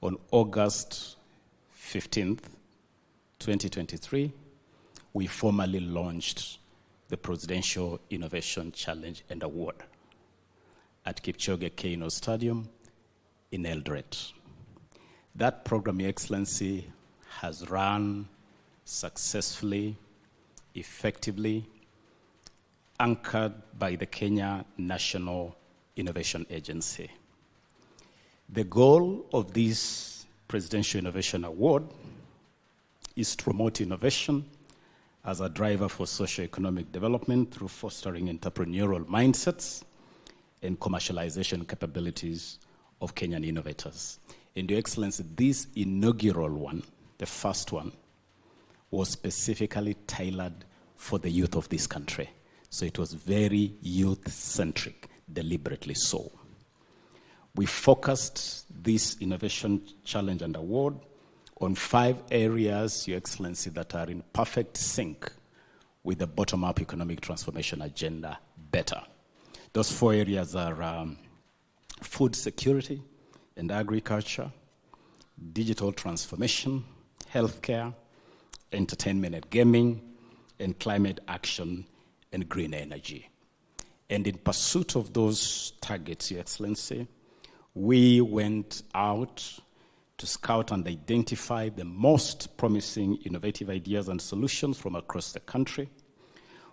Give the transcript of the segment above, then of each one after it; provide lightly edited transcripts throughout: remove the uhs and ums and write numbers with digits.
on August 15th, 2023, we formally launched the Presidential Innovation Challenge and Award at Kipchoge Keino Stadium in Eldoret. That program, Your Excellency, has run successfully, effectively, anchored by the Kenya National Innovation Agency. The goal of this Presidential Innovation Award is to promote innovation as a driver for socio-economic development through fostering entrepreneurial mindsets and commercialization capabilities of Kenyan innovators. And Your Excellency, this inaugural one, the first one, was specifically tailored for the youth of this country. So it was very youth-centric, deliberately so. We focused this Innovation Challenge and Award on 5 areas, Your Excellency, that are in perfect sync with the bottom-up economic transformation agenda better. Those 4 areas are food security and agriculture, digital transformation, healthcare, entertainment and gaming, and climate action and green energy. And in pursuit of those targets, Your Excellency, we went out to scout and identify the most promising innovative ideas and solutions from across the country.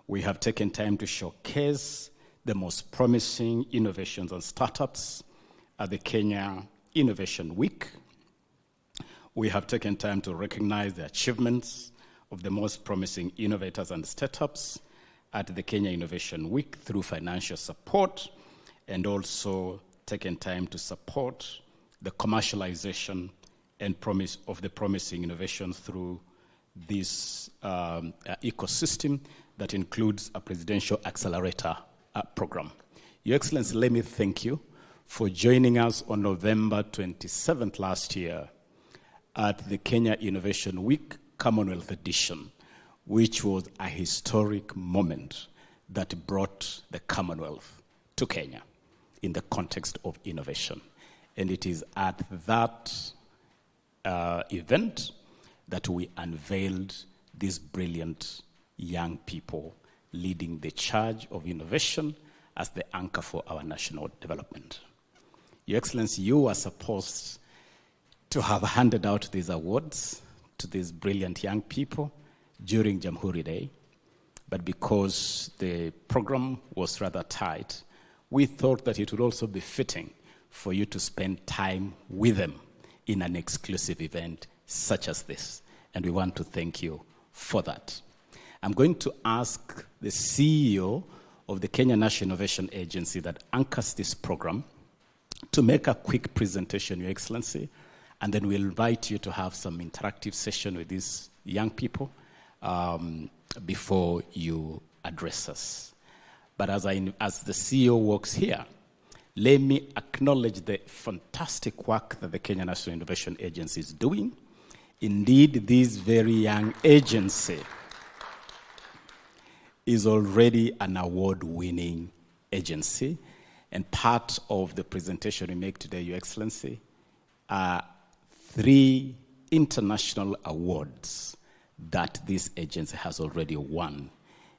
We have taken time to showcase the most promising innovations and startups at the Kenya Innovation Week. We have taken time to recognize the achievements of the most promising innovators and startups at the Kenya Innovation Week through financial support, and also taken time to support the commercialization and promise of the promising innovations through this ecosystem that includes a presidential accelerator program. Your Excellency, let me thank you for joining us on November 27th last year at the Kenya Innovation Week Commonwealth Edition, which was a historic moment that brought the Commonwealth to Kenya in the context of innovation. And it is at that event that we unveiled these brilliant young people leading the charge of innovation as the anchor for our national development. Your Excellency, you were supposed to have handed out these awards to these brilliant young people during Jamhuri Day, but because the program was rather tight, we thought that it would also be fitting for you to spend time with them in an exclusive event such as this. And we want to thank you for that. I'm going to ask the CEO of the Kenya National Innovation Agency that anchors this program to make a quick presentation, Your Excellency, and then we'll invite you to have some interactive session with these young people before you address us. But as the CEO walks here, let me acknowledge the fantastic work that the Kenya National Innovation Agency is doing. Indeed, this very young agency is already an award-winning agency, and part of the presentation we make today, Your Excellency, are 3 international awards that this agency has already won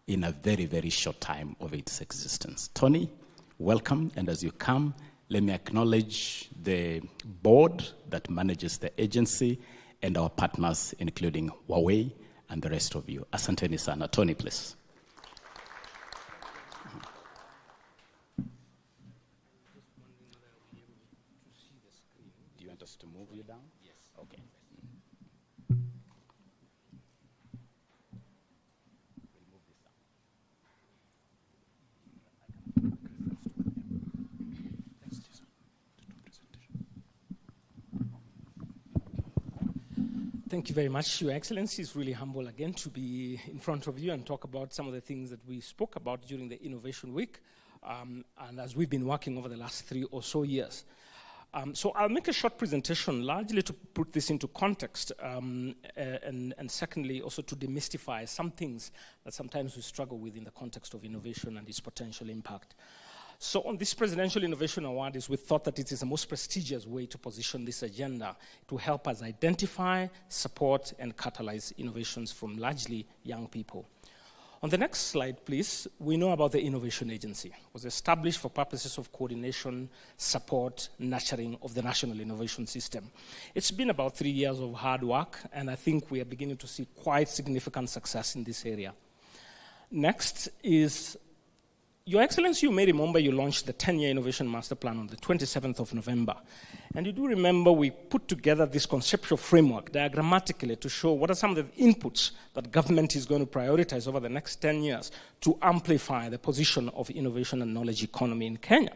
in a very, very short time of its existence. Tony, welcome, and as you come, let me acknowledge the board that manages the agency and our partners, including Huawei and the rest of you. Asanteni sana. Tony, please. Do you want us to move you down? Yes. Okay. Thank you very much, Your Excellency. It's really humble again to be in front of you and talk about some of the things that we spoke about during the Innovation Week, and as we've been working over the last 3 or so years. So I'll make a short presentation, largely to put this into context, and secondly, also to demystify some things that sometimes we struggle with in the context of innovation and its potential impact. So on this Presidential Innovation Award, we thought that it is the most prestigious way to position this agenda to help us identify, support, and catalyze innovations from largely young people. On the next slide, please, we know about the Innovation Agency. It was established for purposes of coordination, support, nurturing of the national innovation system. It's been about 3 years of hard work, and I think we are beginning to see quite significant success in this area. Next is, Your Excellency, you may remember you launched the 10-year Innovation Master Plan on the 27th of November. And you do remember we put together this conceptual framework diagrammatically to show what are some of the inputs that government is going to prioritize over the next 10 years to amplify the position of innovation and knowledge economy in Kenya.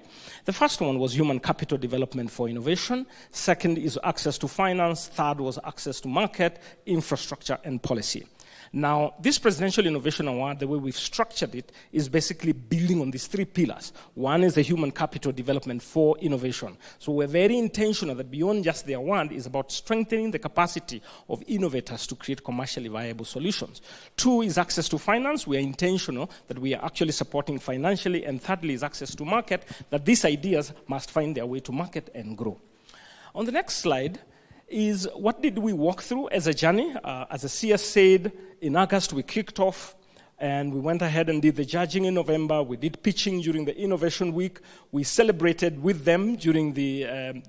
The first one was human capital development for innovation. Second is access to finance. Third was access to market, infrastructure, and policy. Now, this Presidential Innovation Award, the way we've structured it, is basically building on these 3 pillars. One is the human capital development for innovation. So we're very intentional that beyond just the award is about strengthening the capacity of innovators to create commercially viable solutions. 2 is access to finance. We are intentional that we are actually supporting financially. And thirdly is access to market, that these ideas must find their way to market and grow. On the next slide is what did we walk through as a journey? As the CS said, in August we kicked off and we went ahead and did the judging in November. We did pitching during the Innovation Week. We celebrated with them during the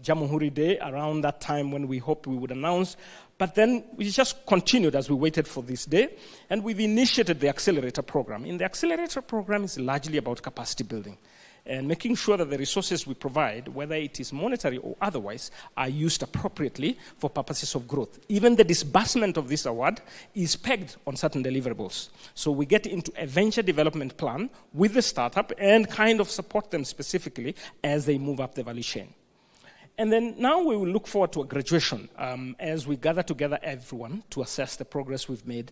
Jamhuri Day around that time when we hoped we would announce. But then we just continued as we waited for this day, and we've initiated the Accelerator Program. In the Accelerator Program, it's largely about capacity building and making sure that the resources we provide, whether it is monetary or otherwise, are used appropriately for purposes of growth. Even the disbursement of this award is pegged on certain deliverables. So we get into a venture development plan with the startup and kind of support them specifically as they move up the value chain. And then now we will look forward to a graduation as we gather together everyone to assess the progress we've made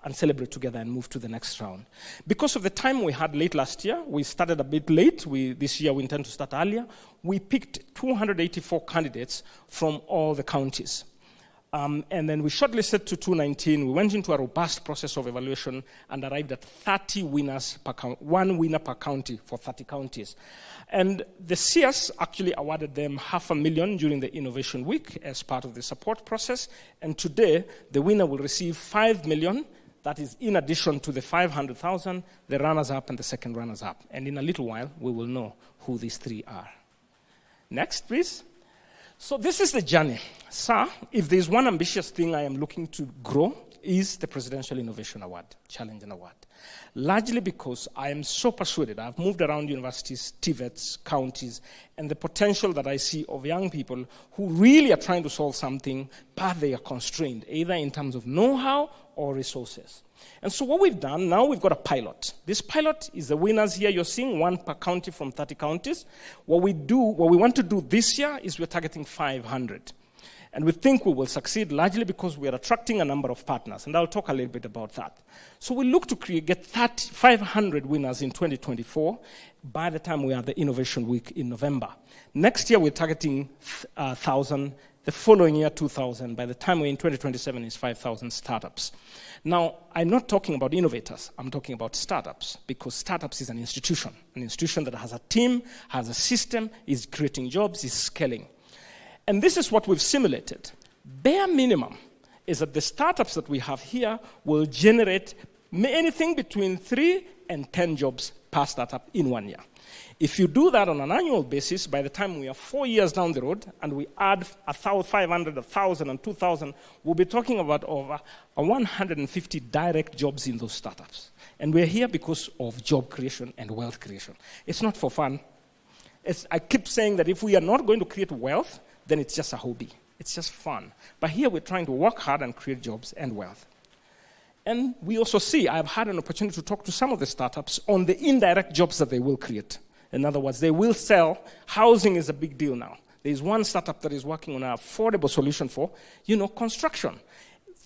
and celebrate together and move to the next round. Because of the time we had late last year, we started a bit late. This year we intend to start earlier. We picked 284 candidates from all the counties. And then we shortlisted to 219. We went into a robust process of evaluation and arrived at 30 winners per county, 1 winner per county for 30 counties. And the CS actually awarded them $500,000 during the Innovation Week as part of the support process. And today, the winner will receive $5 million. That is in addition to the $500,000, the runners-up and the second runners-up. And in a little while, we will know who these 3 are. Next, please. So this is the journey. Sir, if there's one ambitious thing I am looking to grow, is the Presidential Innovation Award, Challenge and Award. Largely because I am so persuaded. I've moved around universities, TVETs, counties, and the potential that I see of young people who really are trying to solve something, but they are constrained, either in terms of know-how or resources. And so what we've done, now we've got a pilot. This pilot is the winners here. You're seeing 1 per county from 30 counties. What we want to do this year is we're targeting 500. And we think we will succeed largely because we are attracting a number of partners. And I'll talk a little bit about that. So we look to get 500 winners in 2024 by the time we are at the Innovation Week in November. Next year, we're targeting 1,000. The following year, 2,000. By the time we're in 2027, it's 5,000 startups. Now, I'm not talking about innovators. I'm talking about startups, because startups is an institution that has a team, has a system, is creating jobs, is scaling. And this is what we've simulated. Bare minimum is that the startups that we have here will generate anything between 3 and 10 jobs per startup in 1 year. If you do that on an annual basis, by the time we are 4 years down the road and we add 500, 1,000, and 2,000, we'll be talking about over 150 direct jobs in those startups. And we're here because of job creation and wealth creation. It's not for fun. I keep saying that if we are not going to create wealth, then it's just a hobby. It's just fun. But here we're trying to work hard and create jobs and wealth. And we also see, I've had an opportunity to talk to some of the startups on the indirect jobs that they will create. In other words, they will sell. Housing is a big deal now. There's one startup that is working on an affordable solution for, construction.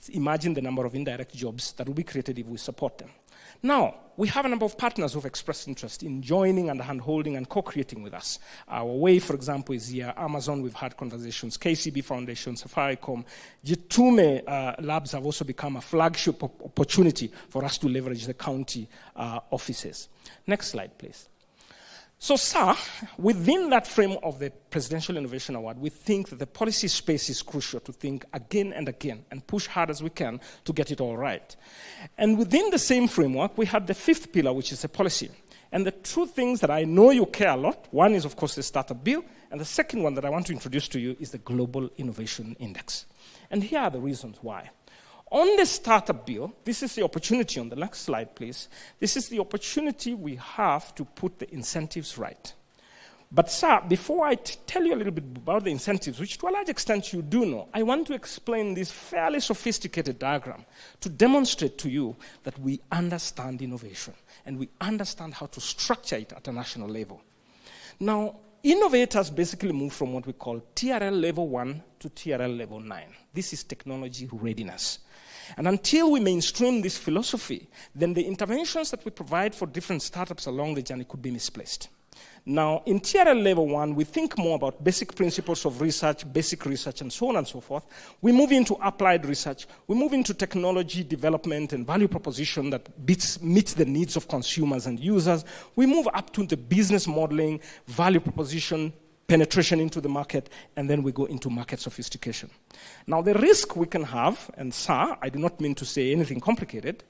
Imagine the number of indirect jobs that will be created if we support them. Now, we have a number of partners who have expressed interest in joining and hand-holding and co-creating with us. Our Way, for example, is here. Amazon, we've had conversations. KCB Foundation, Safaricom. Jitume Labs have also become a flagship opportunity for us to leverage the county offices. Next slide, please. So, sir, within that frame of the Presidential Innovation Award, we think that the policy space is crucial to think again and again and push hard as we can to get it all right. And within the same framework, we have the fifth pillar, which is the policy. And the two things that I know you care a lot, one is, of course, the startup bill, and the second one that I want to introduce to you is the Global Innovation Index. And here are the reasons why. On the startup bill, this is the opportunity on the next slide, please. This is the opportunity we have to put the incentives right. But, sir, before I tell you a little bit about the incentives, which to a large extent you do know, I want to explain this fairly sophisticated diagram to demonstrate to you that we understand innovation and we understand how to structure it at a national level. Now, innovators basically move from what we call TRL level 1 to TRL level 9. This is technology readiness. And until we mainstream this philosophy, then the interventions that we provide for different startups along the journey could be misplaced. Now, in TRL level 1, we think more about basic principles of research, basic research, and so on and so forth. We move into applied research. We move into technology development and value proposition that meets the needs of consumers and users. We move up to the business modeling, value proposition, penetration into the market, and then we go into market sophistication. Now, the risk we can have, and sir, I do not mean to say anything complicated,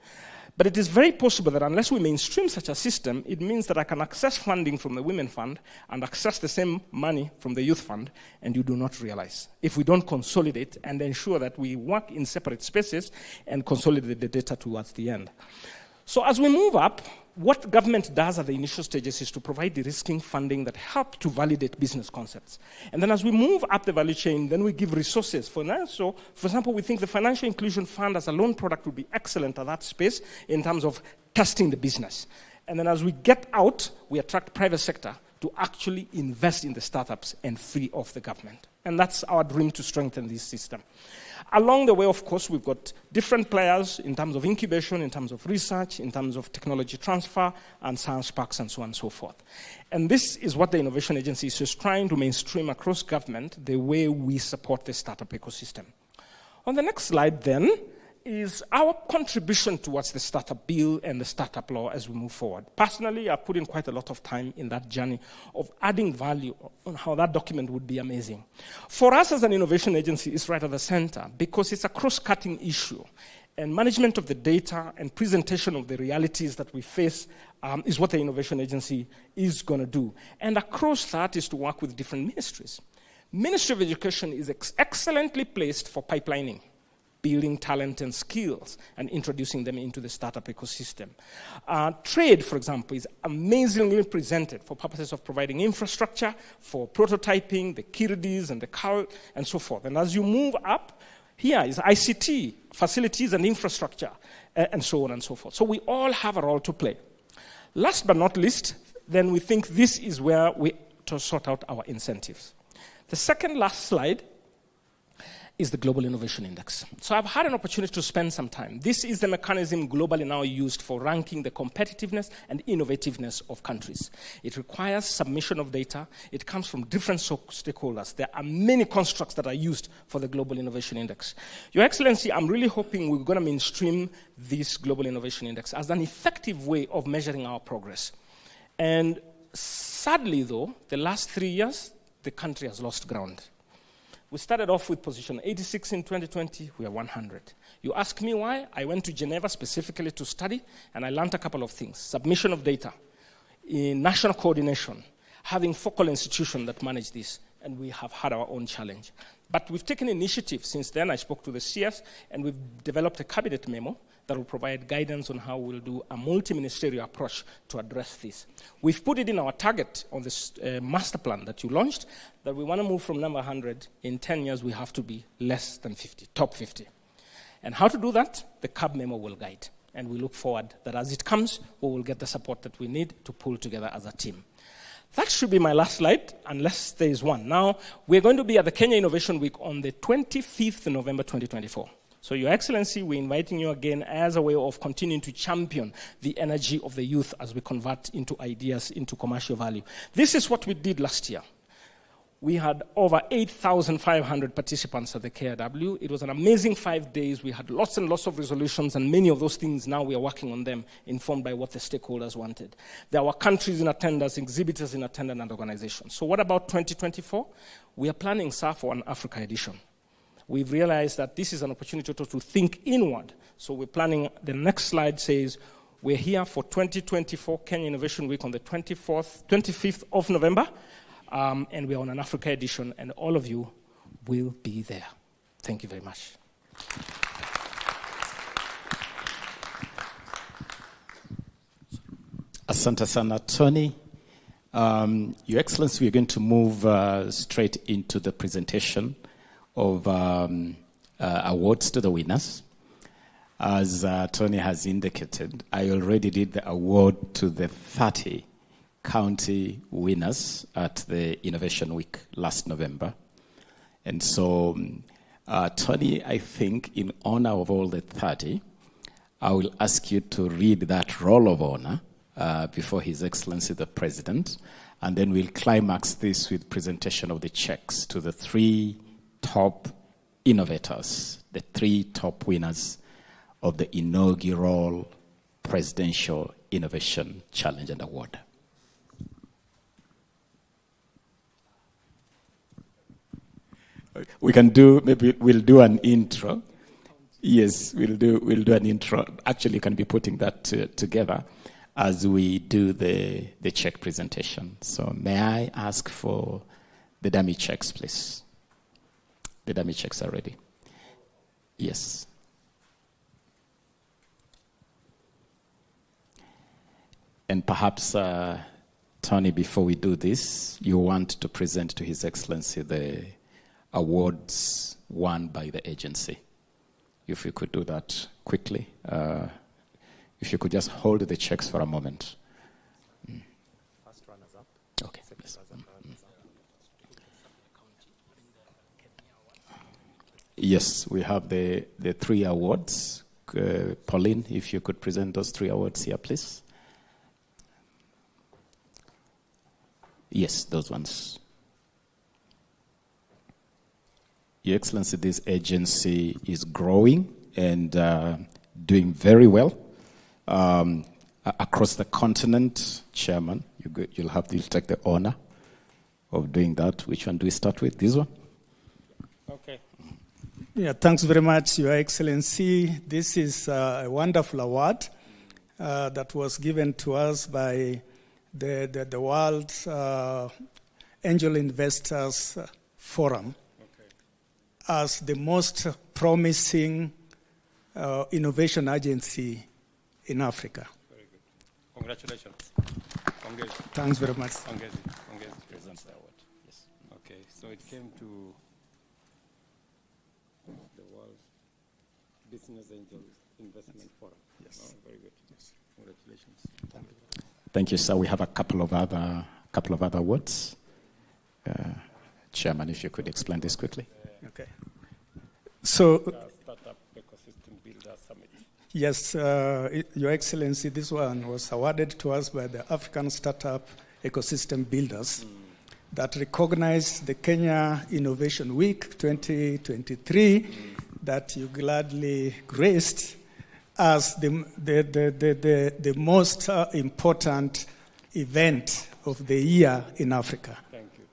but it is very possible that unless we mainstream such a system, it means that I can access funding from the Women Fund and access the same money from the Youth Fund, and you do not realize. If we don't consolidate and ensure that we work in separate spaces and consolidate the data towards the end. So as we move up, what government does at the initial stages is to provide de-risking funding that help to validate business concepts. And then as we move up the value chain, then we give resources for that. So, for example, we think the Financial Inclusion Fund as a loan product would be excellent at that space in terms of testing the business. And then as we get out, we attract private sector to actually invest in the startups and free off the government. And that's our dream to strengthen this system. Along the way, of course, we've got different players in terms of incubation, in terms of research, in terms of technology transfer, and science parks, and so on and so forth. And this is what the Innovation Agency is trying to mainstream across government, the way we support the startup ecosystem. On the next slide, then, is our contribution towards the startup bill and the startup law as we move forward. Personally, I've put in quite a lot of time in that journey of adding value on how that document would be amazing. For us as an innovation agency, it's right at the center because it's a cross-cutting issue. And management of the data and presentation of the realities that we face is what the innovation agency is going to do. And across that is to work with different ministries. Ministry of Education is excellently placed for pipelining, building talent and skills, and introducing them into the startup ecosystem. Trade, for example, is amazingly presented for purposes of providing infrastructure, for prototyping, the KIRDIs and the CAL, and so forth. And as you move up, here is ICT, facilities and infrastructure, and so on and so forth. So we all have a role to play. Last but not least, then we think this is where we to sort out our incentives. The second last slide is the Global Innovation Index. So I've had an opportunity to spend some time. This is the mechanism globally now used for ranking the competitiveness and innovativeness of countries. It requires submission of data. It comes from different stakeholders. There are many constructs that are used for the Global Innovation Index. Your Excellency, I'm really hoping we're going to mainstream this Global Innovation Index as an effective way of measuring our progress. And sadly, though, the last 3 years, the country has lost ground. We started off with position 86 in 2020, we are 100. You ask me why? I went to Geneva specifically to study, and I learned a couple of things. Submission of data, in national coordination, having focal institutions that manage this, and we have had our own challenge. But we've taken initiative since then. I spoke to the CS, and we've developed a cabinet memo that will provide guidance on how we'll do a multi-ministerial approach to address this. We've put it in our target on this master plan that you launched, that we want to move from number 100. In 10 years, we have to be less than 50, top 50. And how to do that, the CAB memo will guide. And we look forward that as it comes, we will get the support that we need to pull together as a team. That should be my last slide, unless there is one. Now, we're going to be at the Kenya Innovation Week on the 25th of November 2024. So, Your Excellency, we're inviting you again as a way of continuing to champion the energy of the youth as we convert into ideas, into commercial value. This is what we did last year. We had over 8,500 participants at the KRW. It was an amazing 5 days. We had lots and lots of resolutions, and many of those things now we are working on them, informed by what the stakeholders wanted. There were countries in attendance, exhibitors in attendance, and organizations. So what about 2024? We are planning, sir, for an Africa edition. We've realized that this is an opportunity to think inward. So we're planning, the next slide says, we're here for 2024 Kenya Innovation Week on the 25th of November. And we're on an Africa edition, and all of you will be there. Thank you very much. Asante sana, Tony. Your Excellency, we're going to move straight into the presentation of awards to the winners. As Tony has indicated, I already did the award to the 30 county winners at the Innovation Week last November. And so, Tony, I think in honor of all the 30, I will ask you to read that roll of honor before His Excellency the President, and then we'll climax this with presentation of the checks to the 3 top innovators, the 3 top winners of the inaugural Presidential Innovation Challenge and Award. We can do, maybe we'll do an intro. Yes, we'll do an intro. Actually, you can be putting that together as we do the check presentation. So may I ask for the dummy checks, please? The dummy checks are ready. Yes. And perhaps, Tony, before we do this, you want to present to His Excellency the awards won by the agency. If you could do that quickly. If you could just hold the checks for a moment. First runners up. Okay. Yes. Yes, we have the 3 awards. Pauline, if you could present those 3 awards here, please. Yes, those ones. Your Excellency, this agency is growing and doing very well across the continent. Chairman, you'll take the honor of doing that. Which one do we start with? This one? Okay. Yeah, thanks very much, Your Excellency. This is a wonderful award that was given to us by the World Angel Investors Forum as the most promising innovation agency in Africa. Very good. Congratulations. Thanks very much. Presents the award. Yes. Okay, so it came to the World Business Angel Investment Forum. Yes. Oh, very good. Yes. Congratulations. Thank you, sir. We have a couple of other awards. Chairman, if you could explain this quickly. Okay. So, Startup Ecosystem Builder Summit. yes, Your Excellency, this one was awarded to us by the African Startup Ecosystem Builders that recognize the Kenya Innovation Week 2023 that you gladly graced as the most important event of the year in Africa. Thank you.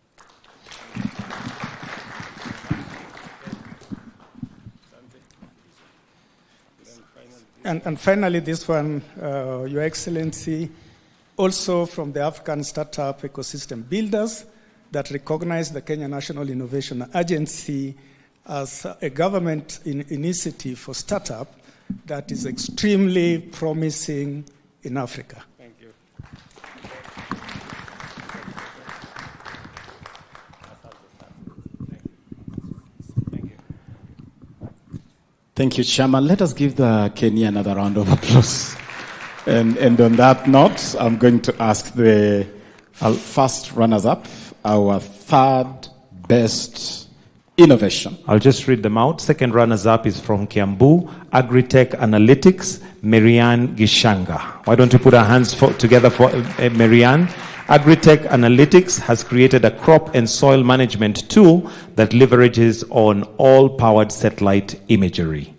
And finally, this one, Your Excellency, also from the African Startup Ecosystem Builders that recognize the Kenya National Innovation Agency as a government initiative for startup that is extremely promising in Africa. Thank you. Thank you. Thank you, Chairman. Let us give the Kenya another round of applause. And on that note, I'm going to ask the first runners-up, our 3rd best innovation. I'll just read them out. Second runners-up is from Kiambu, Agritech Analytics, Marianne Gishanga. Why don't you put our hands together for Marianne? Agritech Analytics has created a crop and soil management tool that leverages on all-powered satellite imagery.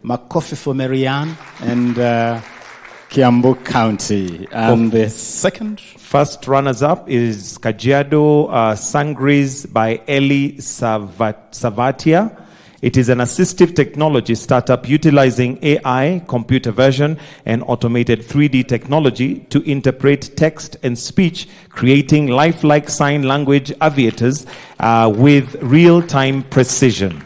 Makofi for Marianne and Kiambu County. And the second? First runners-up is Kajiado Sangris by Eli Savatia. It is an assistive technology startup utilizing AI, computer vision, and automated 3D technology to interpret text and speech, creating lifelike sign language aviators with real-time precision.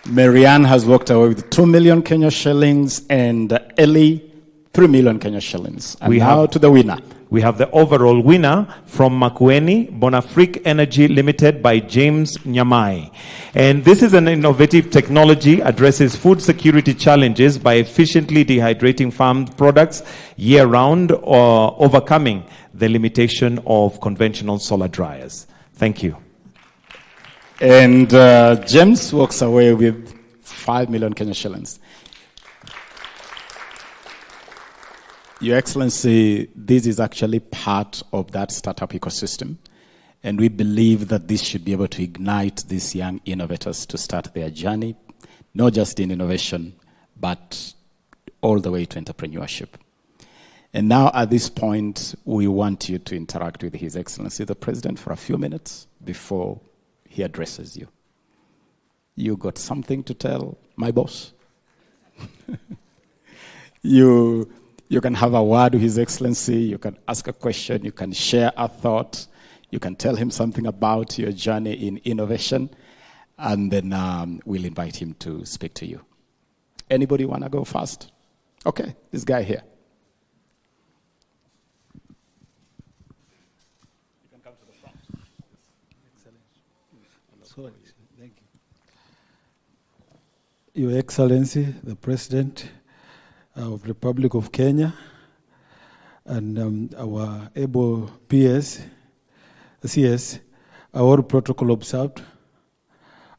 Marianne has walked away with 2 million Kenya shillings and Ellie 3 million Kenya shillings. And now to the winner. We have the overall winner from Makueni, Bonafric Energy Limited by James Nyamai. And this is an innovative technology, addresses food security challenges by efficiently dehydrating farmed products year-round or overcoming the limitation of conventional solar dryers. Thank you. And James walks away with 5 million Kenya shillings. Your Excellency, this is actually part of that startup ecosystem. And we believe that this should be able to ignite these young innovators to start their journey, not just in innovation, but all the way to entrepreneurship. And now at this point, we want you to interact with His Excellency, the President, for a few minutes before he addresses you. You got something to tell my boss? You can have a word with His Excellency, you can ask a question, you can share a thought, you can tell him something about your journey in innovation, and then we'll invite him to speak to you. Anybody want to go first? Okay, this guy here. You can come to the front. Excellent. Sorry, thank you. Your Excellency, the President of the Republic of Kenya, and our able PS, CS, our protocol observed.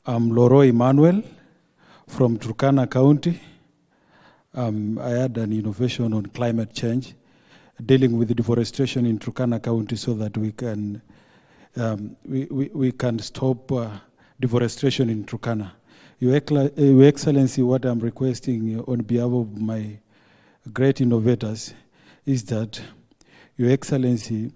I'm Loro Emmanuel from Turkana County. I had an innovation on climate change, dealing with deforestation in Turkana County so that we can we can stop deforestation in Turkana. Your Excellency, what I'm requesting on behalf of my great innovators is that, Your Excellency,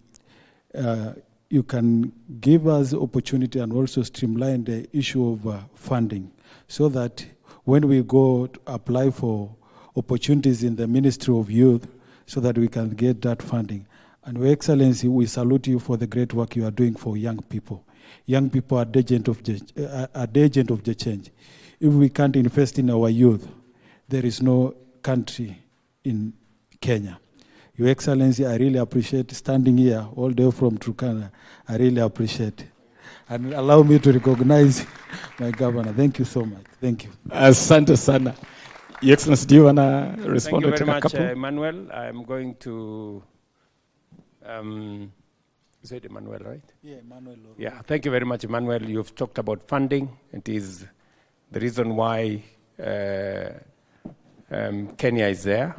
you can give us opportunity and also streamline the issue of funding so that when we go to apply for opportunities in the Ministry of Youth so that we can get that funding. And Your Excellency, we salute you for the great work you are doing for young people. Young people are the agent of the change. If we can't invest in our youth, there is no country in Kenya. Your Excellency, I really appreciate standing here all the way from Turkana. I really appreciate it. And allow me to recognize my governor. Thank you so much. Thank you. Asante sana. Your Excellency, do you want to respond? Thank you very much, Emmanuel. I'm going to... is it Emmanuel, right? Yeah, Emmanuel. Yeah, thank you very much, Emmanuel. You've talked about funding. It is the reason why Kenya is there.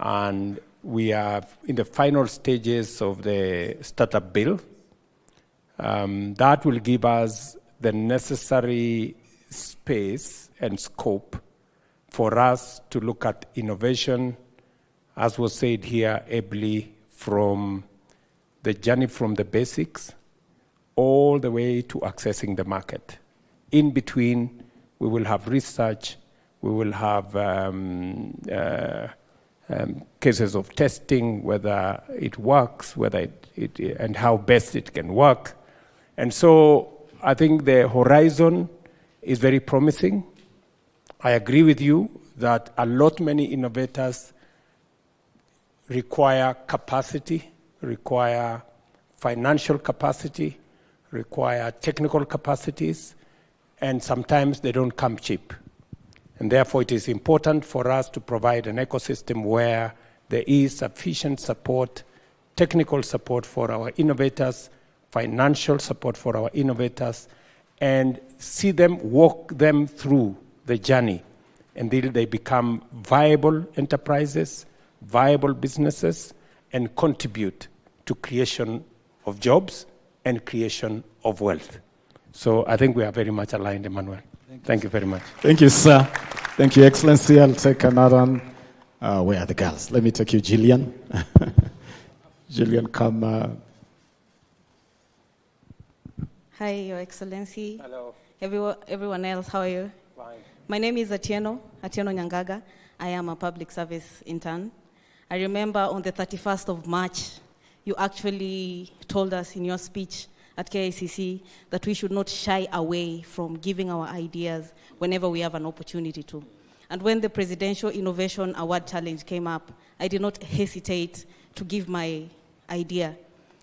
And we are in the final stages of the startup bill. That will give us the necessary space and scope for us to look at innovation, as was said here ably, from the journey from the basics all the way to accessing the market. In between, we will have research, we will have cases of testing, whether it works, whether it and how best it can work. And so I think the horizon is very promising. I agree with you that many innovators require capacity, require financial capacity, require technical capacities, and sometimes they don't come cheap. And therefore, it is important for us to provide an ecosystem where there is sufficient support, technical support for our innovators, financial support for our innovators, and see them, walk them through the journey until they become viable enterprises, viable businesses, and contribute to creation of jobs and creation of wealth. So I think we are very much aligned, Emmanuel. Thank you very much. Thank you, sir. Thank you, Excellency. I'll take another one. Where are the girls? Let me take you, Gillian. Gillian, come. Hi, Your Excellency. Hello. Everyone else, how are you? Fine. My name is Atieno Nyangaga. I am a public service intern. I remember on the 31st of March, you actually told us in your speech at KICC that we should not shy away from giving our ideas whenever we have an opportunity to. And when the Presidential Innovation Award Challenge came up, I did not hesitate to give my idea.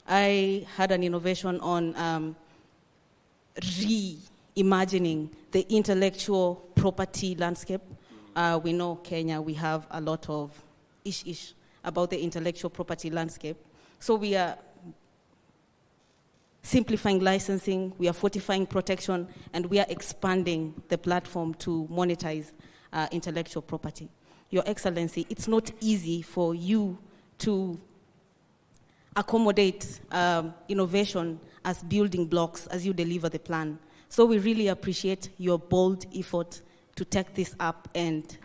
I had an innovation on reimagining the intellectual property landscape. We know Kenya, we have a lot of ish about the intellectual property landscape. So we are simplifying licensing, we are fortifying protection, and we are expanding the platform to monetize intellectual property. Your Excellency, it's not easy for you to accommodate innovation as building blocks as you deliver the plan. So we really appreciate your bold effort to take this up and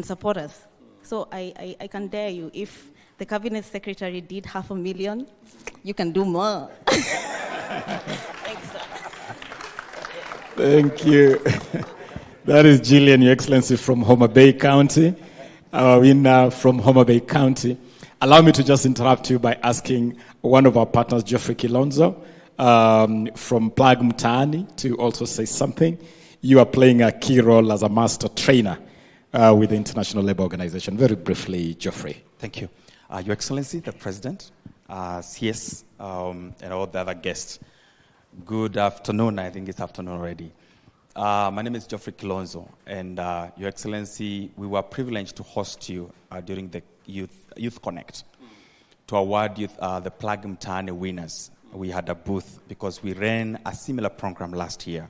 support us. So I can dare you, if the Cabinet Secretary did 500,000, you can do more. Thanks, sir. Thank you. That is Gillian, Your Excellency, from Homa Bay County. Our winner from Homa Bay County. Allow me to just interrupt you by asking one of our partners, Geoffrey Kilonzo, from Plug Mtaani, to also say something. You are playing a key role as a master trainer with the International Labour Organization. Very briefly, Geoffrey. Thank you. Your Excellency, the President, CS, and all the other guests. Good afternoon. I think it's afternoon already. My name is Geoffrey Kilonzo, and Your Excellency, we were privileged to host you during the Youth Connect to award you the Plug Mtaani winners. We had a booth because we ran a similar program last year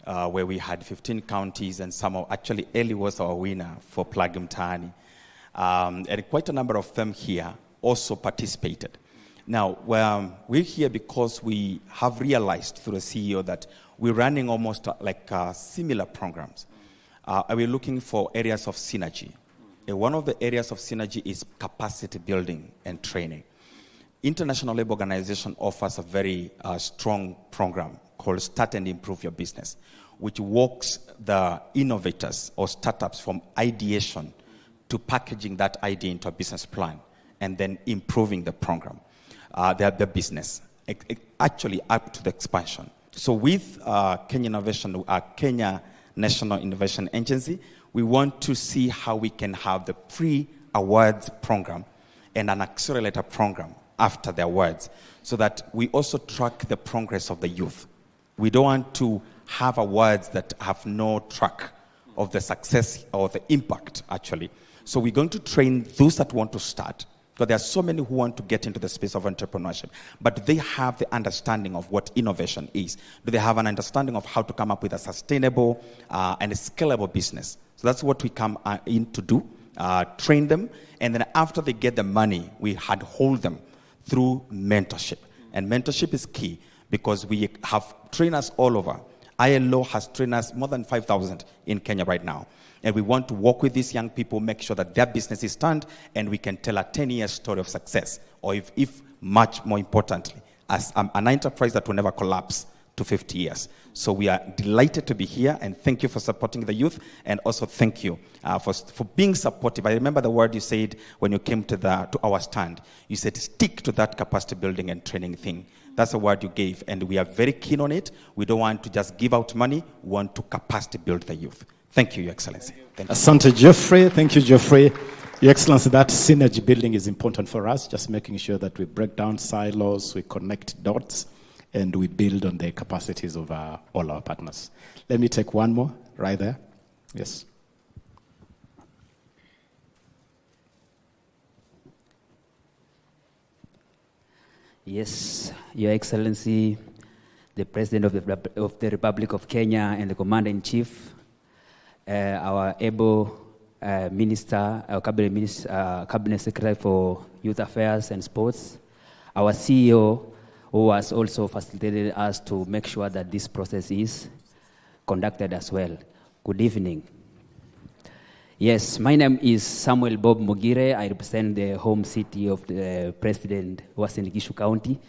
where we had 15 counties, and actually Eli was our winner for Plug Mtaani. And quite a number of them here also participated. Now, we're here because we have realized through the CEO that we're running almost like similar programs. We're looking for areas of synergy. One of the areas of synergy is capacity building and training. International Labour Organization offers a very strong program called Start and Improve Your Business, which walks the innovators or startups from ideation to packaging that idea into a business plan and then improving the program, the business, actually up to the expansion. So with Kenya National Innovation Agency, we want to see how we can have the pre-awards program and an accelerator program after the awards, so that we also track the progress of the youth. We don't want to have awards that have no track of the success or the impact, actually. So we're going to train those that want to start, because there are so many who want to get into the space of entrepreneurship, but do they have the understanding of what innovation is? Do they have an understanding of how to come up with a sustainable and a scalable business? So that's what we come in to do, train them, and then after they get the money, we hold them through mentorship. And mentorship is key because we have trainers all over. ILO has trainers, more than 5,000 in Kenya right now. And we want to work with these young people, make sure that their business is turned, and we can tell a 10-year story of success, or if much more importantly, as an enterprise that will never collapse to 50 years. So we are delighted to be here, and thank you for supporting the youth, and also thank you for being supportive. I remember the word you said when you came to our stand. You said, stick to that capacity building and training thing. That's the word you gave, and we are very keen on it. We don't want to just give out money. We want to capacity build the youth. Thank you, Your Excellency. Thank you. Asante, Geoffrey. Thank you, Geoffrey. Your Excellency, that synergy building is important for us, just making sure that we break down silos, we connect dots, and we build on the capacities of all our partners. Let me take one more right there. Yes. Yes, Your Excellency, the President of the Republic of Kenya and the Commander-in-Chief, our able Minister, our Cabinet Secretary for Youth Affairs and Sports, our CEO, who has also facilitated us to make sure that this process is conducted as well. Good evening. Yes, my name is Samuel Bob Mogire. I represent the home city of the President, Uasin Gishu County,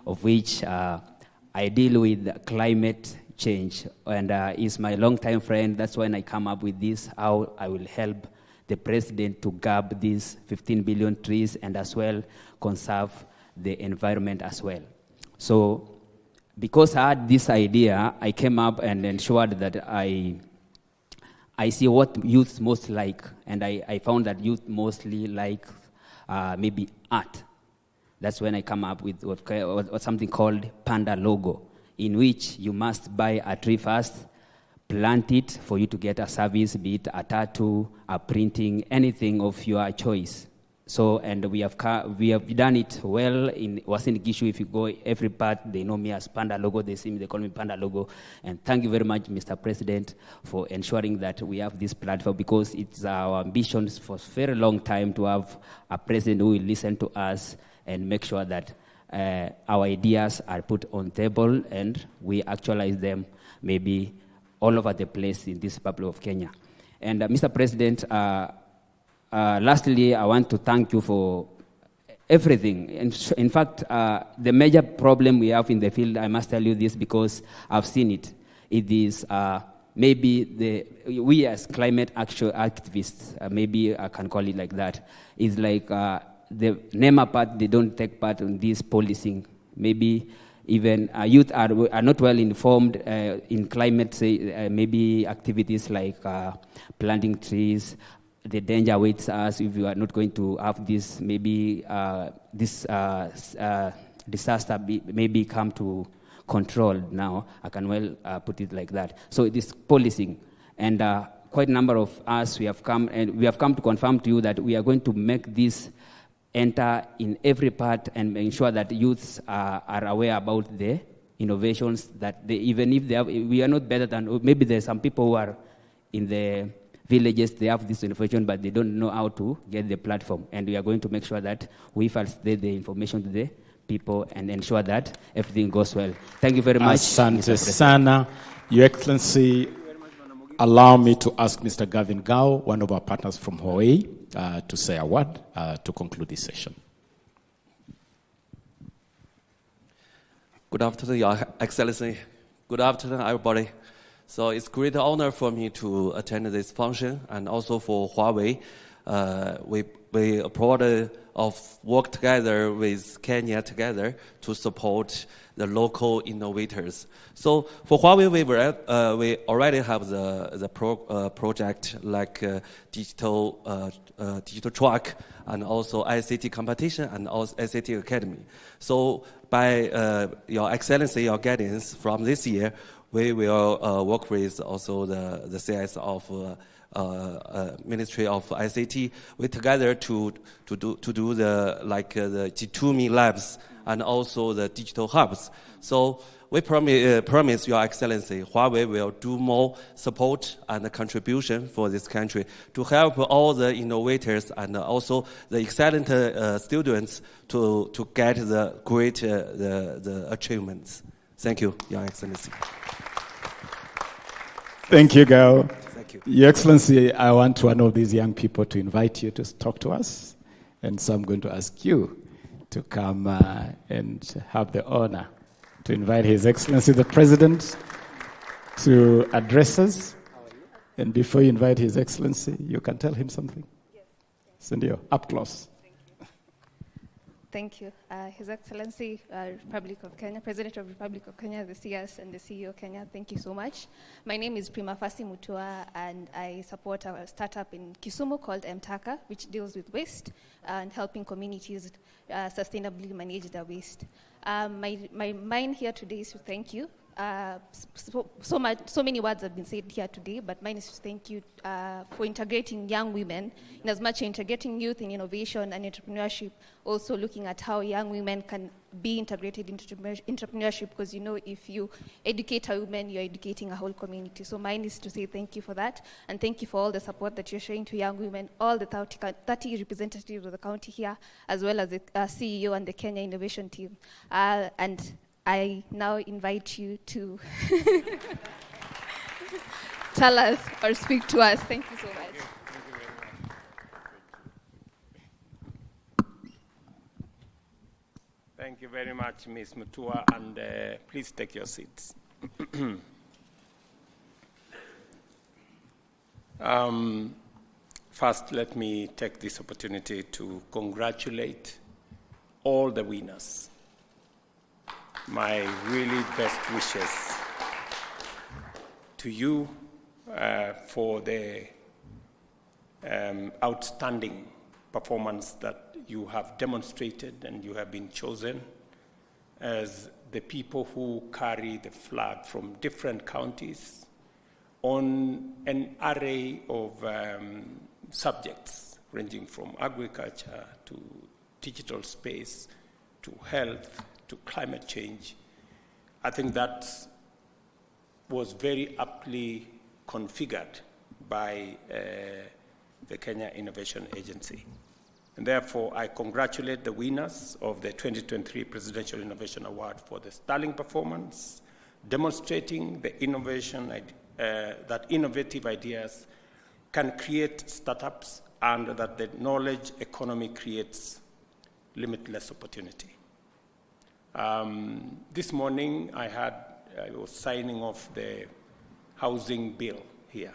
of which I deal with climate change, and is my longtime friend. That's when I come up with this, how I will help the President to gab these 15 billion trees and as well conserve the environment as well. So because I had this idea, I came up and ensured that I see what youth most like, and I found that youth mostly like maybe art. That's when I come up with what something called Panda logo, in which you must buy a tree first, plant it for you to get a service, be it a tattoo, a printing, anything of your choice. So, and we have done it well in Uasin Gishu. If you go every part, they know me as Panda Logo. They see me, they call me Panda Logo. And thank you very much, Mr. President, for ensuring that we have this platform, because it's our ambition for a very long time to have a president who will listen to us and make sure that our ideas are put on table and we actualize them maybe all over the place in this Republic of Kenya. And Mr. President, lastly, I want to thank you for everything. In fact, the major problem we have in the field, I must tell you this because I've seen it. It is maybe we as climate action activists, maybe I can call it like that, is like the NEMA part, they don't take part in this policing. Maybe even youth are not well informed in climate, maybe activities like planting trees. The danger awaits us if you are not going to have this, maybe this disaster maybe come to control now. I can well put it like that. So it is policing. And quite a number of us, we have come to confirm to you that we are going to make this enter in every part and ensure that youths are aware about the innovations that even if they have, we are not better than, maybe there's some people who are in the villages, they have this information, but they don't know how to get the platform. And we are going to make sure that we facilitate the information to the people and ensure that everything goes well. Thank you very much. Asante sana. Your Excellency, allow me to ask Mr. Gavin Gao, one of our partners from Hawaii, to say a word to conclude this session. Good afternoon, Your Excellency. Good afternoon, everybody. So it's a great honor for me to attend this function, and also for Huawei. We proud of work together with Kenya together to support the local innovators. So for Huawei, we already have the project like digital truck, and also ICT competition, and also ICT academy. So by Your Excellency, your guidance from this year, we will work with also the CS of Ministry of ICT. We together to do the G2Me labs and also the digital hubs. So we promise Your Excellency, Huawei will do more support and contribution for this country to help all the innovators and also the excellent students to get the great the achievements. Thank you, Your Excellency. Thank you, Gao. Thank you. Your Excellency, I want one of these young people to invite you to talk to us. And so I'm going to ask you to come and have the honor to invite His Excellency the President to address us. And before you invite His Excellency, you can tell him something. Yes. Sendio, up close. Thank you. His Excellency, Republic of Kenya, President of Republic of Kenya, the CS and the CEO of Kenya, thank you so much. My name is Prima Fasi Mutua, and I support a startup in Kisumu called Mtaka, which deals with waste and helping communities sustainably manage their waste. My mind here today is to thank you so many words have been said here today, but mine is to thank you for integrating young women, in as much integrating youth in innovation and entrepreneurship, also looking at how young women can be integrated into entrepreneurship, because if you educate a woman, you're educating a whole community. So mine is to say thank you for that, and thank you for all the support that you're showing to young women, all the 30 representatives of the county here, as well as the CEO and the Kenya Innovation team. And I now invite you to tell us or speak to us. Thank you so much. Thank you very much, Ms. Mutua, and please take your seats. First, let me take this opportunity to congratulate all the winners. My really best wishes to you for the outstanding performance that you have demonstrated, and you have been chosen as the people who carry the flag from different counties on an array of subjects ranging from agriculture to digital space to health to climate change. I think that was very aptly configured by the Kenya Innovation Agency. And therefore, I congratulate the winners of the 2023 Presidential Innovation Award for the sterling performance, demonstrating the innovation that innovative ideas can create startups, and that the knowledge economy creates limitless opportunity. This morning, I was signing off the housing bill here,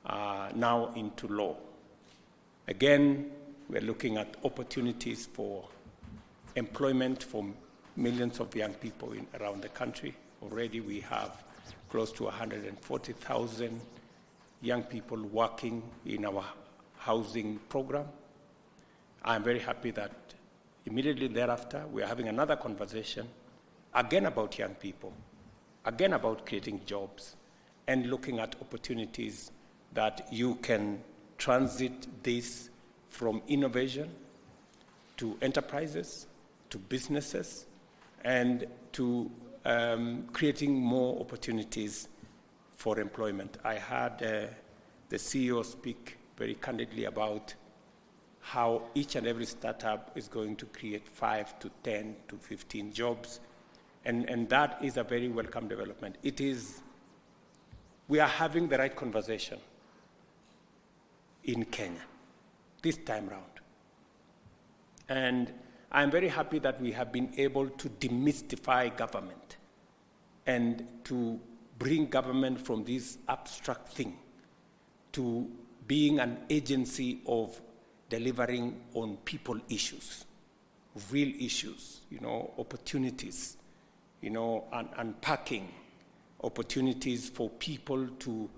now into law. Again, we're looking at opportunities for employment for millions of young people around the country. Already we have close to 140,000 young people working in our housing program. I'm very happy that immediately thereafter, we are having another conversation, again about young people, again about creating jobs, and looking at opportunities that you can transit this from innovation to enterprises, to businesses, and to creating more opportunities for employment. I heard the CEO speak very candidly about how each and every startup is going to create 5 to 10 to 15 jobs. And that is a very welcome development. We are having the right conversation in Kenya this time round. And I'm very happy that we have been able to demystify government and to bring government from this abstract thing to being an agency of delivering on people issues, real issues, opportunities, unpacking opportunities for people to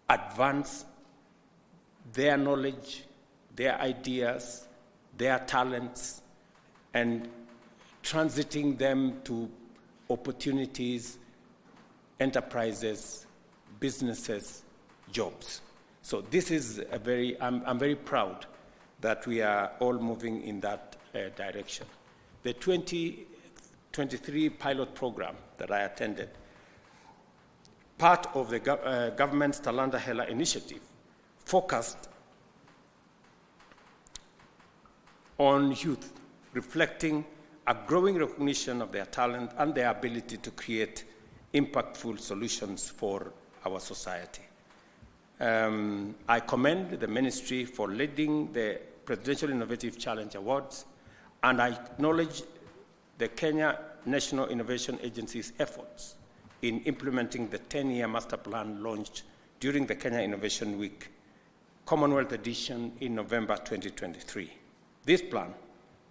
advance their knowledge, their ideas, their talents, and transiting them to opportunities, enterprises, businesses, jobs. So this is I'm very proud that we are all moving in that direction. The 2023 pilot program that I attended, part of the government's Talanta Hela initiative, focused on youth, reflecting a growing recognition of their talent and their ability to create impactful solutions for our society. I commend the ministry for leading the Presidential Innovative Challenge Awards, and I acknowledge the Kenya National Innovation Agency's efforts in implementing the 10-year master plan launched during the Kenya Innovation Week, Commonwealth edition in November 2023. This plan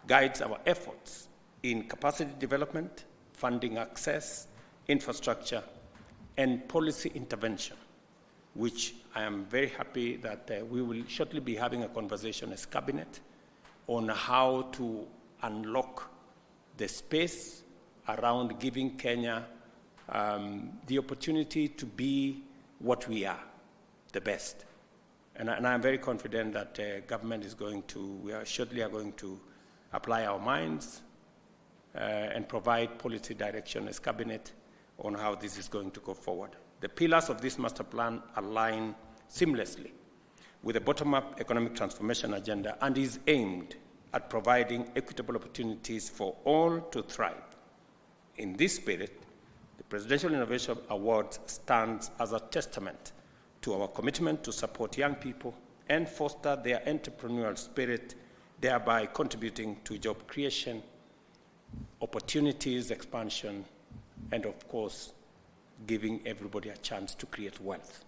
guides our efforts in capacity development, funding access, infrastructure, and policy intervention, which I am very happy that we will shortly be having a conversation as cabinet on how to unlock the space around giving Kenya the opportunity to be what we are, the best. And I'm very confident that government is going to, we are shortly are going to apply our minds and provide policy direction as cabinet on how this is going to go forward. The pillars of this master plan align seamlessly with the bottom-up economic transformation agenda and is aimed at providing equitable opportunities for all to thrive. In this spirit, the Presidential Innovation Award stands as a testament to our commitment to support young people and foster their entrepreneurial spirit, thereby contributing to job creation, opportunities, expansion, and of course, giving everybody a chance to create wealth.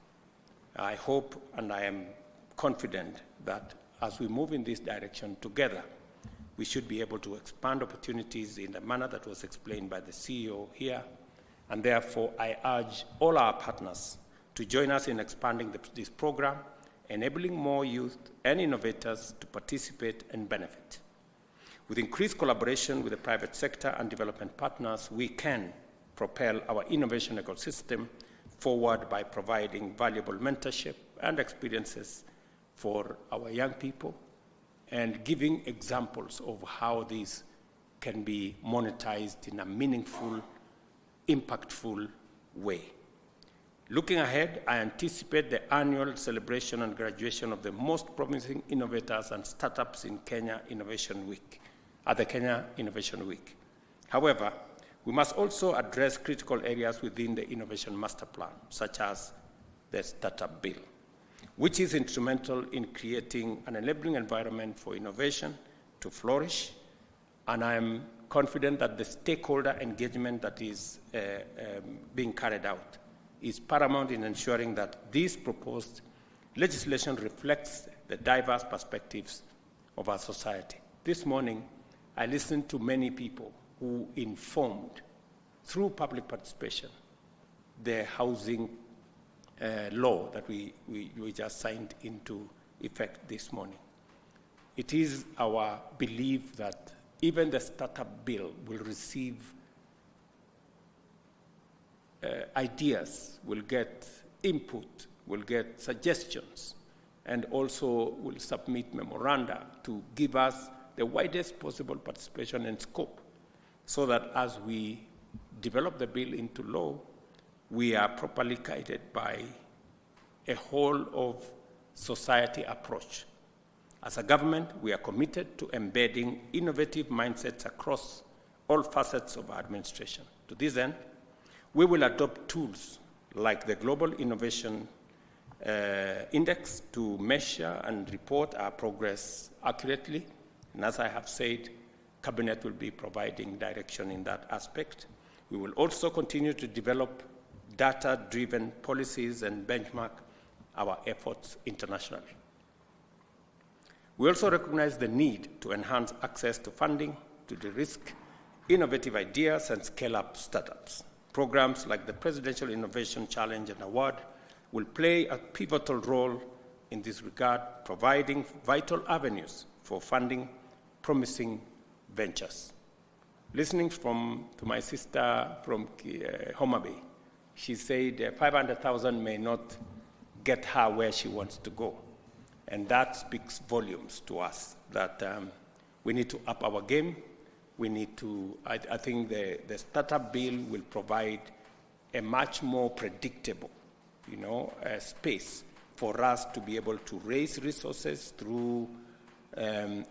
I hope and I am confident that as we move in this direction together, we should be able to expand opportunities in the manner that was explained by the CEO here. And therefore, I urge all our partners to join us in expanding this program, enabling more youth and innovators to participate and benefit. With increased collaboration with the private sector and development partners, we can propel our innovation ecosystem forward by providing valuable mentorship and experiences for our young people and giving examples of how these can be monetized in a meaningful, impactful way. Looking ahead, I anticipate the annual celebration and graduation of the most promising innovators and startups in Kenya Innovation Week, at the Kenya Innovation Week. However, we must also address critical areas within the Innovation Master Plan, such as the Startup Bill, which is instrumental in creating an enabling environment for innovation to flourish. And I'm confident that the stakeholder engagement that is being carried out is paramount in ensuring that this proposed legislation reflects the diverse perspectives of our society. This morning, I listened to many people who informed, through public participation, the housing law that we just signed into effect this morning. It is our belief that even the startup bill will receive ideas, will get input, will get suggestions, and also will submit memoranda to give us the widest possible participation and scope, so that as we develop the bill into law, we are properly guided by a whole of society approach. As a government, we are committed to embedding innovative mindsets across all facets of our administration. To this end, we will adopt tools like the Global Innovation Index to measure and report our progress accurately. And as I have said, Cabinet will be providing direction in that aspect. We will also continue to develop data-driven policies and benchmark our efforts internationally. We also recognize the need to enhance access to funding, to de-risk innovative ideas and scale up startups. Programs like the Presidential Innovation Challenge and Award will play a pivotal role in this regard, providing vital avenues for funding promising ventures. Listening to my sister from Homa Bay, she said 500,000 may not get her where she wants to go. And that speaks volumes to us, that we need to up our game. We need to, I think the startup bill will provide a much more predictable, space for us to be able to raise resources through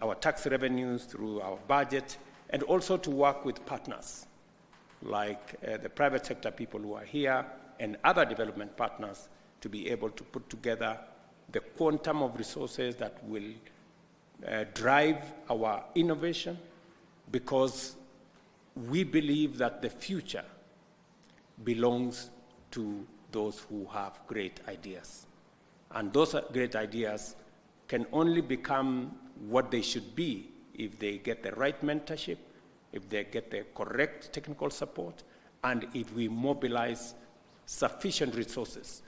our tax revenues, through our budget, and also to work with partners like the private sector people who are here and other development partners to be able to put together the quantum of resources that will drive our innovation, because we believe that the future belongs to those who have great ideas. And those great ideas can only become what they should be if they get the right mentorship, if they get the correct technical support, and if we mobilize sufficient resources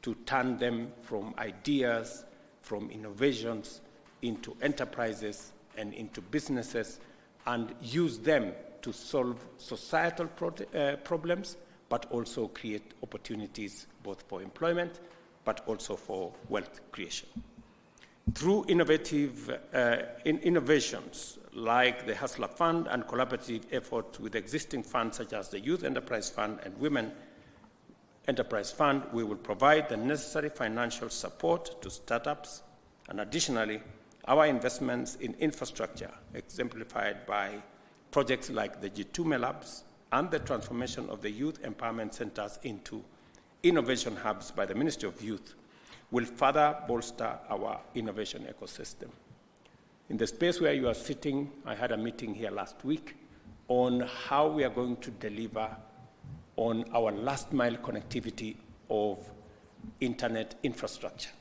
to turn them from ideas, from innovations, into enterprises and into businesses, and use them to solve societal problems, but also create opportunities both for employment, but also for wealth creation. Through innovative innovations like the Hustler Fund and collaborative efforts with existing funds such as the Youth Enterprise Fund and Women Enterprise Fund, we will provide the necessary financial support to startups, and additionally, our investments in infrastructure, exemplified by projects like the G2 Labs and the transformation of the youth empowerment centers into innovation hubs by the Ministry of Youth, will further bolster our innovation ecosystem. In the space where you are sitting, I had a meeting here last week on how we are going to deliver on our last mile connectivity of internet infrastructure.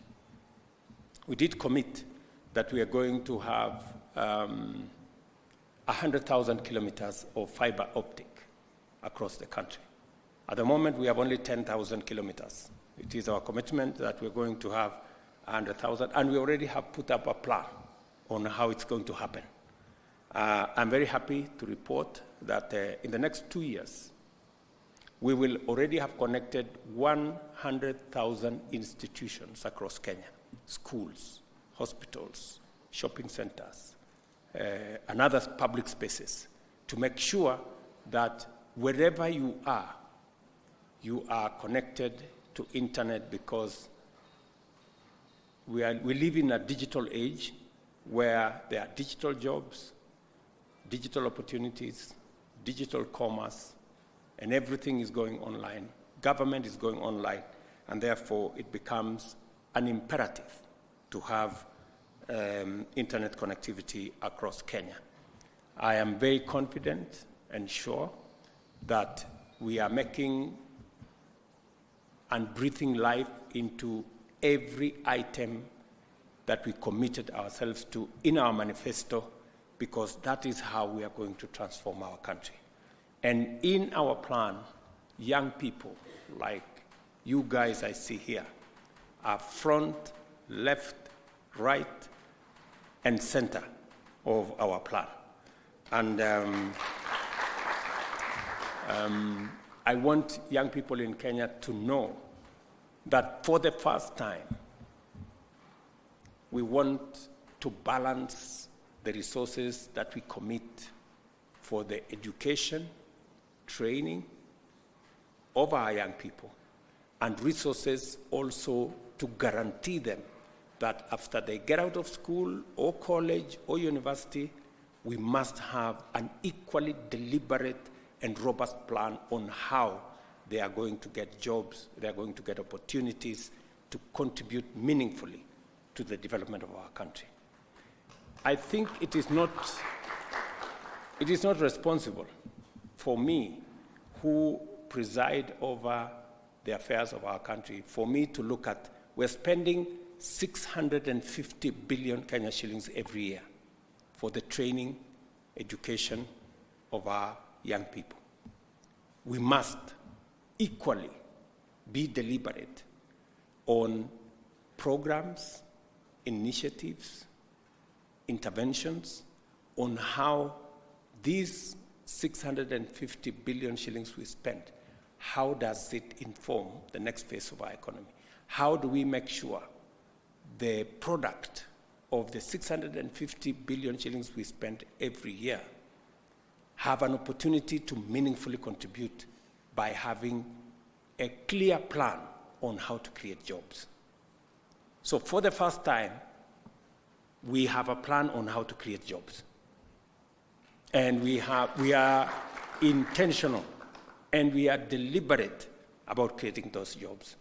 We did commit that we are going to have 100,000 kilometers of fiber optic across the country. At the moment, we have only 10,000 kilometers. It is our commitment that we're going to have 100,000, and we already have put up a plan on how it's going to happen. I'm very happy to report that in the next 2 years, we will already have connected 100,000 institutions across Kenya, schools, hospitals, shopping centers, and other public spaces, to make sure that wherever you are connected to internet, because we live in a digital age where there are digital jobs, digital opportunities, digital commerce, and everything is going online. Government is going online, and therefore it becomes an imperative to have internet connectivity across Kenya. I am very confident and sure that we are making and breathing life into every item that we committed ourselves to in our manifesto, because that is how we are going to transform our country. And in our plan, young people like you guys I see here are front, left, right, and center of our plan. And I want young people in Kenya to know that for the first time, we want to balance the resources that we commit for the education, training of our young people, and resources also to guarantee them that after they get out of school or college or university, we must have an equally deliberate and robust plan on how they are going to get jobs, they are going to get opportunities to contribute meaningfully to the development of our country. I think it is not responsible for me, who preside over the affairs of our country, for me to look at, we're spending 650 billion Kenya shillings every year for the training, education of our young people. We must equally be deliberate on programs, initiatives, interventions on how these 650 billion shillings we spend, how does it inform the next phase of our economy? How do we make sure the product of the 650 billion shillings we spend every year have an opportunity to meaningfully contribute by having a clear plan on how to create jobs? So for the first time, we have a plan on how to create jobs. And we are intentional and we are deliberate about creating those jobs.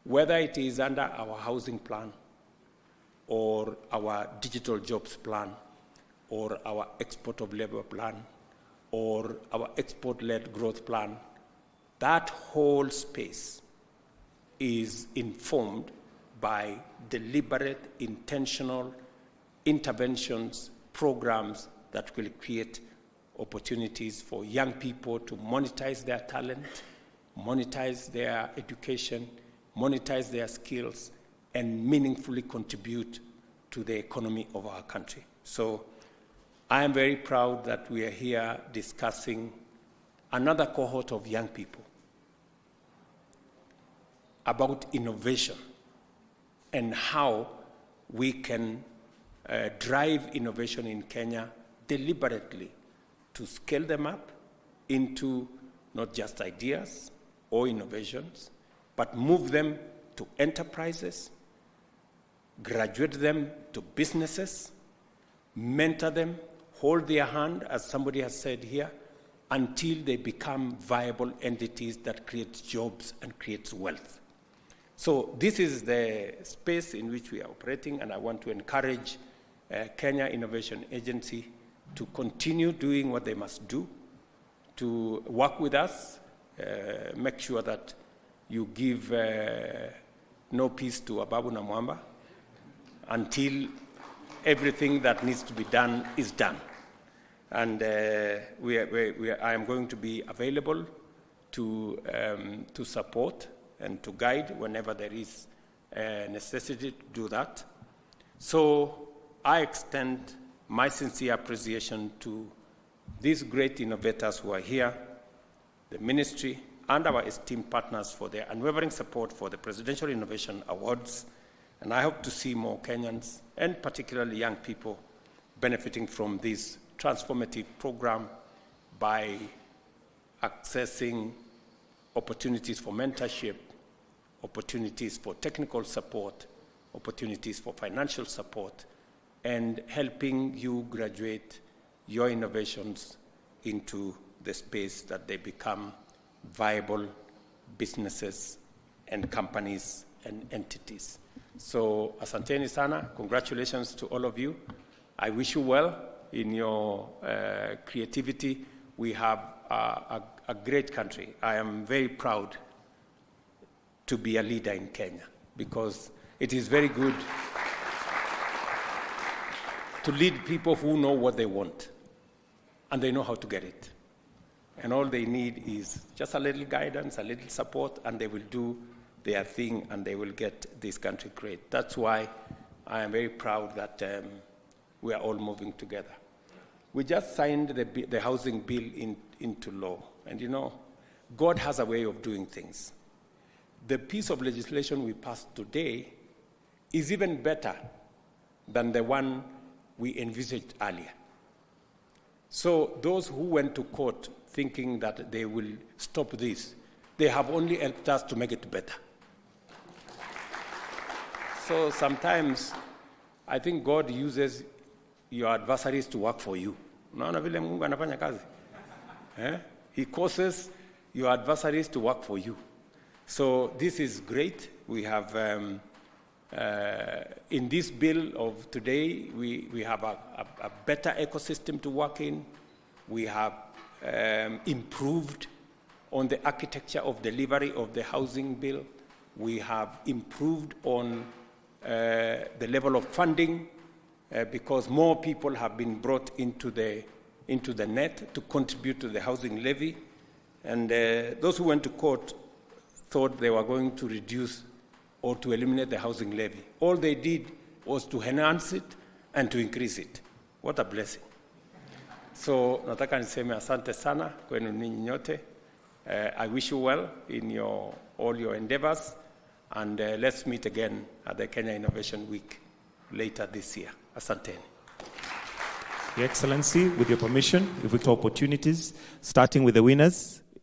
Whether it is under our housing plan or our digital jobs plan or our export of labor plan or our export-led growth plan, that whole space is informed by deliberate, intentional interventions, programs that will create opportunities for young people to monetize their talent, monetize their education, monetize their skills, and meaningfully contribute to the economy of our country. So I am very proud that we are here discussing another cohort of young people about innovation and how we can drive innovation in Kenya deliberately to scale them up into not just ideas or innovations, but move them to enterprises, graduate them to businesses, mentor them, hold their hand, as somebody has said here, until they become viable entities that create jobs and create wealth. So this is the space in which we are operating, and I want to encourage Kenya Innovation Agency to continue doing what they must do, to work with us, make sure that you give no peace to Ababu na Mwamba until everything that needs to be done is done. And I am going to be available to support and to guide whenever there is a necessity to do that. So I extend my sincere appreciation to these great innovators who are here, the ministry, and our esteemed partners for their unwavering support for the Presidential Innovation Awards. And I hope to see more Kenyans, and particularly young people, benefiting from this transformative program by accessing opportunities for mentorship, opportunities for technical support, opportunities for financial support, and helping you graduate your innovations into the space that they become viable businesses and companies and entities. So, asanteni sana, congratulations to all of you. I wish you well in your creativity. We have a great country. I am very proud to be a leader in Kenya, because it is very good to lead people who know what they want and they know how to get it. And all they need is just a little guidance, a little support, and they will do their thing and they will get this country great. That's why I am very proud that we are all moving together. We just signed the housing bill into law. And you know, God has a way of doing things. The piece of legislation we passed today is even better than the one we envisaged earlier. So those who went to court thinking that they will stop this, they have only helped us to make it better. So sometimes I think God uses your adversaries to work for you. He causes your adversaries to work for you. So this is great. We have, in this bill of today, we have a better ecosystem to work in. We have improved on the architecture of delivery of the housing bill. We have improved on the level of funding because more people have been brought into the net to contribute to the housing levy. And those who went to court thought they were going to reduce or to eliminate the housing levy. All they did was to enhance it and to increase it. What a blessing. So nataka niseme asante sana kwenu ninyi nyote. I wish you well in all your endeavors, and let's meet again at the Kenya Innovation Week later this year. Asanteni. Your Excellency, with your permission, if we talk opportunities, starting with the winners.